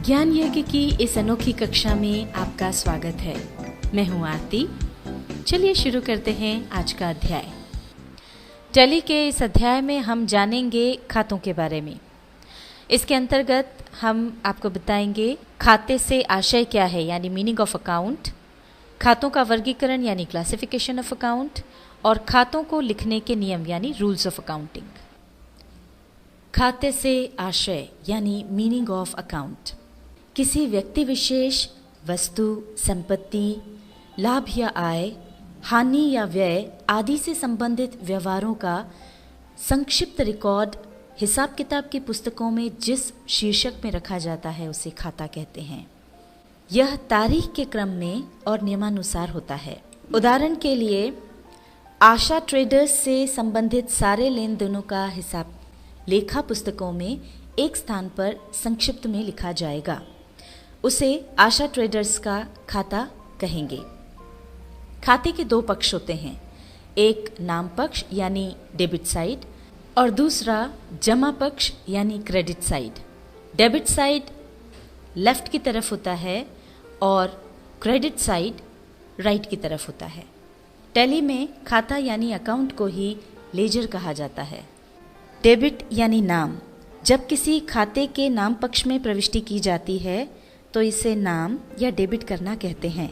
ज्ञान यज्ञ की इस अनोखी कक्षा में आपका स्वागत है। मैं हूं आरती। चलिए शुरू करते हैं आज का अध्याय। टैली के इस अध्याय में हम जानेंगे खातों के बारे में। इसके अंतर्गत हम आपको बताएंगे खाते से आशय क्या है, यानी मीनिंग ऑफ अकाउंट, खातों का वर्गीकरण यानी क्लासिफिकेशन ऑफ अकाउंट, और खातों को लिखने के नियम यानी रूल्स ऑफ अकाउंटिंग। खाते से आशय यानी मीनिंग ऑफ अकाउंट किसी व्यक्ति विशेष, वस्तु, संपत्ति, लाभ या आय, हानि या व्यय आदि से संबंधित व्यवहारों का संक्षिप्त रिकॉर्ड हिसाब किताब की पुस्तकों में जिस शीर्षक में रखा जाता है उसे खाता कहते हैं। यह तारीख के क्रम में और नियमानुसार होता है। उदाहरण के लिए आशा ट्रेडर्स से संबंधित सारे लेन देनों का हिसाब लेखा पुस्तकों में एक स्थान पर संक्षिप्त में लिखा जाएगा। उसे आशा ट्रेडर्स का खाता कहेंगे। खाते के दो पक्ष होते हैं, एक नाम पक्ष यानी डेबिट साइड और दूसरा जमा पक्ष यानी credit side. Debit side left की तरफ होता है और क्रेडिट साइड राइट की तरफ होता है। टैली में खाता यानी अकाउंट को ही लेजर कहा जाता है। डेबिट यानी नाम, जब किसी खाते के नाम पक्ष में प्रविष्टि की जाती है तो इसे नाम या डेबिट करना कहते हैं।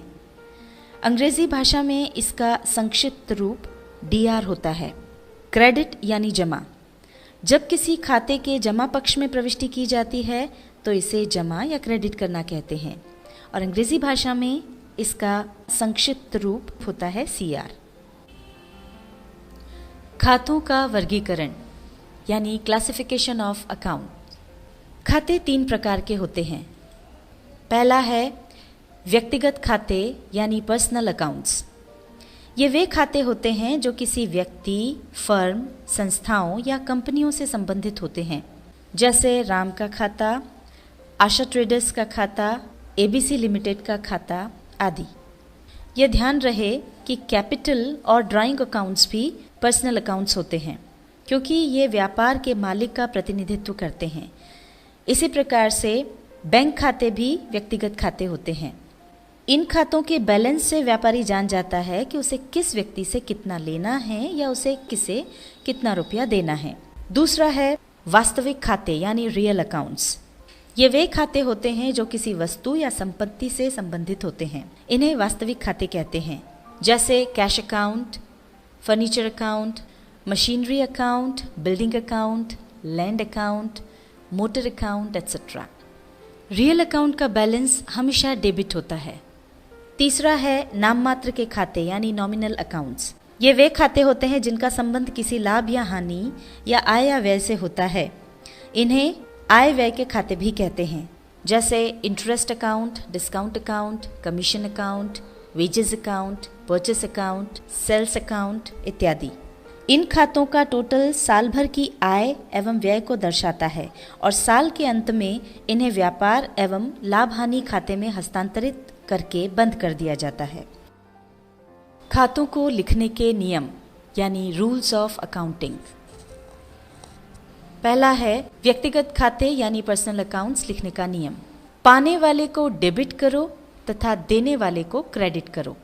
अंग्रेजी भाषा में इसका संक्षिप्त रूप डीआर होता है। क्रेडिट यानी जमा, जब किसी खाते के जमा पक्ष में प्रविष्टि की जाती है तो इसे जमा या क्रेडिट करना कहते हैं, और अंग्रेजी भाषा में इसका संक्षिप्त रूप होता है सीआर। खातों का वर्गीकरण यानी क्लासिफिकेशन ऑफ अकाउंट। खाते तीन प्रकार के होते हैं। पहला है व्यक्तिगत खाते यानी पर्सनल अकाउंट्स। ये वे खाते होते हैं जो किसी व्यक्ति, फर्म, संस्थाओं या कंपनियों से संबंधित होते हैं, जैसे राम का खाता, आशा ट्रेडर्स का खाता, एबीसी लिमिटेड का खाता आदि। यह ध्यान रहे कि कैपिटल और ड्राइंग अकाउंट्स भी पर्सनल अकाउंट्स होते हैं, क्योंकि ये व्यापार के मालिक का प्रतिनिधित्व करते हैं। इसी प्रकार से बैंक खाते भी व्यक्तिगत खाते होते हैं। इन खातों के बैलेंस से व्यापारी जान जाता है कि उसे किस व्यक्ति से कितना लेना है या उसे किसे कितना रुपया देना है। दूसरा है वास्तविक खाते यानी रियल अकाउंट्स। ये वे खाते होते हैं जो किसी वस्तु या संपत्ति से संबंधित होते हैं। इन्हें वास्तविक खाते कहते हैं, जैसे cash account, furniture account, machinery account, building account, land account, motor account etcetera. Real account का बैलेंस हमेशा डेबिट होता है। तीसरा है नाम मात्र के खाते यानी नॉमिनल अकाउंट्स। ये वे खाते होते हैं जिनका संबंध किसी लाभ या हानि या आय या व्यय से होता है। इन्हें आय व्यय के खाते भी कहते हैं, जैसे interest account, discount account, commission account, wages account, purchase account, sales account इत्यादि। इन खातों का टोटल साल भर की आय एवं व्यय को दर्शाता है और साल के अंत में इन्हें व्यापार एवं लाभ हानि खाते में हस्तांतरित करके बंद कर दिया जाता है। खातों को लिखने के नियम यानी रूल्स ऑफ अकाउंटिंग। पहला है व्यक्तिगत खाते यानी पर्सनल अकाउंट्स लिखने का नियम। पाने वाले को डेबिट करो तथा देने वाले को क्रेडिट करो,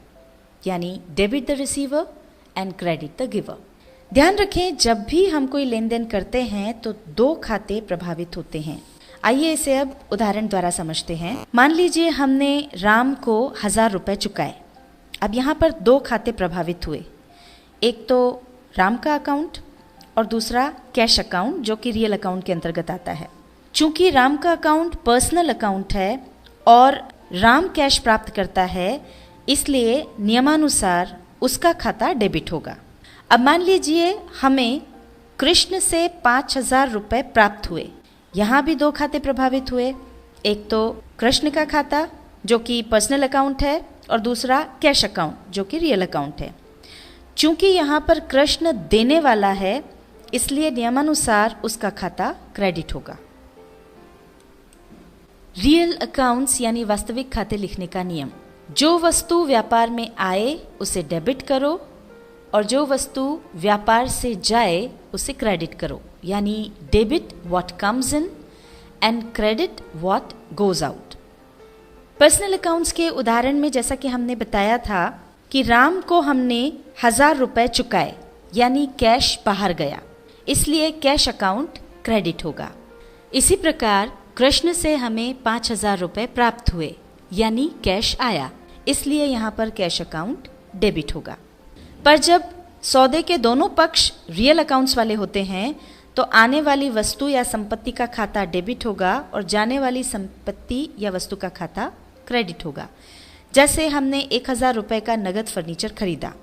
यानी debit the receiver and credit the giver. ध्यान रखें, जब भी हम कोई लेन देन करते हैं तो दो खाते प्रभावित होते हैं। आइए इसे अब उदाहरण द्वारा समझते हैं। मान लीजिए हमने राम को 1000 रुपए चुकाए। अब यहाँ पर दो खाते प्रभावित हुए, एक तो राम का अकाउंट और दूसरा कैश अकाउंट जो कि रियल अकाउंट के अंतर्गत आता है। चूंकि राम का अकाउंट पर्सनल अकाउंट है और राम कैश प्राप्त करता है, इसलिए नियमानुसार उसका खाता डेबिट होगा। अब मान लीजिए हमें कृष्ण से 5000 रुपए प्राप्त हुए। यहाँ भी दो खाते प्रभावित हुए, एक तो कृष्ण का खाता जो कि पर्सनल अकाउंट है और दूसरा कैश अकाउंट जो कि रियल अकाउंट है। चूंकि यहाँ पर कृष्ण देने वाला है, इसलिए नियमानुसार उसका खाता क्रेडिट होगा। रियल अकाउंट्स यानी वास्तविक खाते लिखने का नियम। जो वस्तु व्यापार में आए उसे डेबिट करो और जो वस्तु व्यापार से जाए उसे क्रेडिट करो, यानी debit what comes in and credit what goes out. Personal accounts के उदाहरण में जैसा कि हमने बताया था कि राम को हमने 1000 रुपए चुकाए, यानी कैश बाहर गया, इसलिए कैश अकाउंट क्रेडिट होगा। इसी प्रकार कृष्ण से हमें 5000 रुपए प्राप्त हुए, यानी कैश आया, इसलिए यहाँ पर कैश अकाउंट डेबिट होगा। पर जब सौदे के दोनों पक्ष रियल अकाउंट्स वाले होते हैं तो आने वाली वस्तु या संपत्ति का खाता डेबिट होगा और जाने वाली संपत्ति या वस्तु का खाता क्रेडिट होगा। जैसे हमने 1000 रुपए का नगद फर्नीचर खरीदा,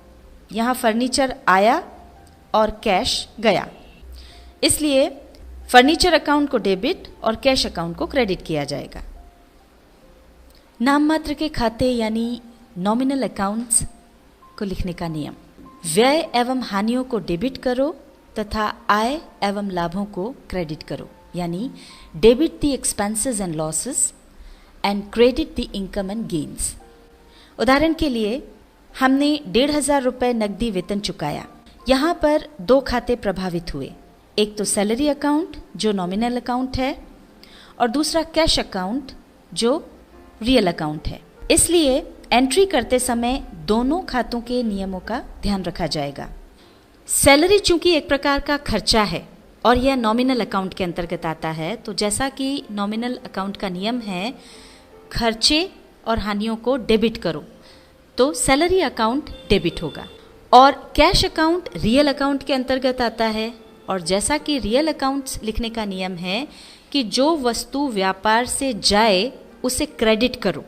यहाँ फर्नीचर आया और कैश गया, इसलिए फर्नीचर अकाउंट को डेबिट और कैश अकाउंट को क्रेडिट किया जाएगा। नाम मात्र के खाते यानी नॉमिनल अकाउंट्स को लिखने का नियम: व्यय एवं हानियों को डेबिट करो तथा आय एवं लाभों को क्रेडिट करो, यानी debit the expenses and losses and credit the income and gains. उदाहरण के लिए हमने 1500 रुपये नकदी वेतन चुकाया। यहाँ पर 2 खाते प्रभावित हुए, एक तो सैलरी अकाउंट जो नॉमिनल अकाउंट है और दूसरा कैश अकाउंट जो रियल अकाउंट है। इसलिए एंट्री करते समय दोनों खातों के नियमों का ध्यान रखा जाएगा। सैलरी चूंकि एक प्रकार का खर्चा है और यह नॉमिनल अकाउंट के अंतर्गत आता है, तो जैसा कि नॉमिनल अकाउंट का नियम है खर्चे और हानियों को डेबिट करो, तो सैलरी अकाउंट डेबिट होगा। और कैश अकाउंट रियल अकाउंट के अंतर्गत आता है और जैसा कि रियल अकाउंट्स लिखने का नियम है कि जो वस्तु व्यापार से जाए उसे क्रेडिट करो,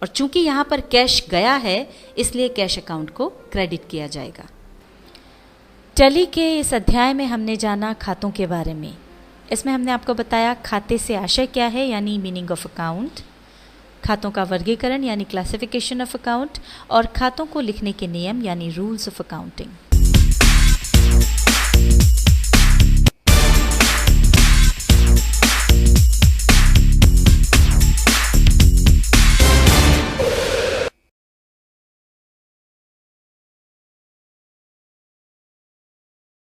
और चूंकि यहाँ पर कैश गया है इसलिए कैश अकाउंट को क्रेडिट किया जाएगा। टैली के इस अध्याय में हमने जाना खातों के बारे में। इसमें हमने आपको बताया खाते से आशय क्या है, यानी मीनिंग ऑफ अकाउंट, खातों का वर्गीकरण यानी क्लासिफिकेशन ऑफ अकाउंट, और खातों को लिखने के नियम यानी रूल्स ऑफ अकाउंटिंग।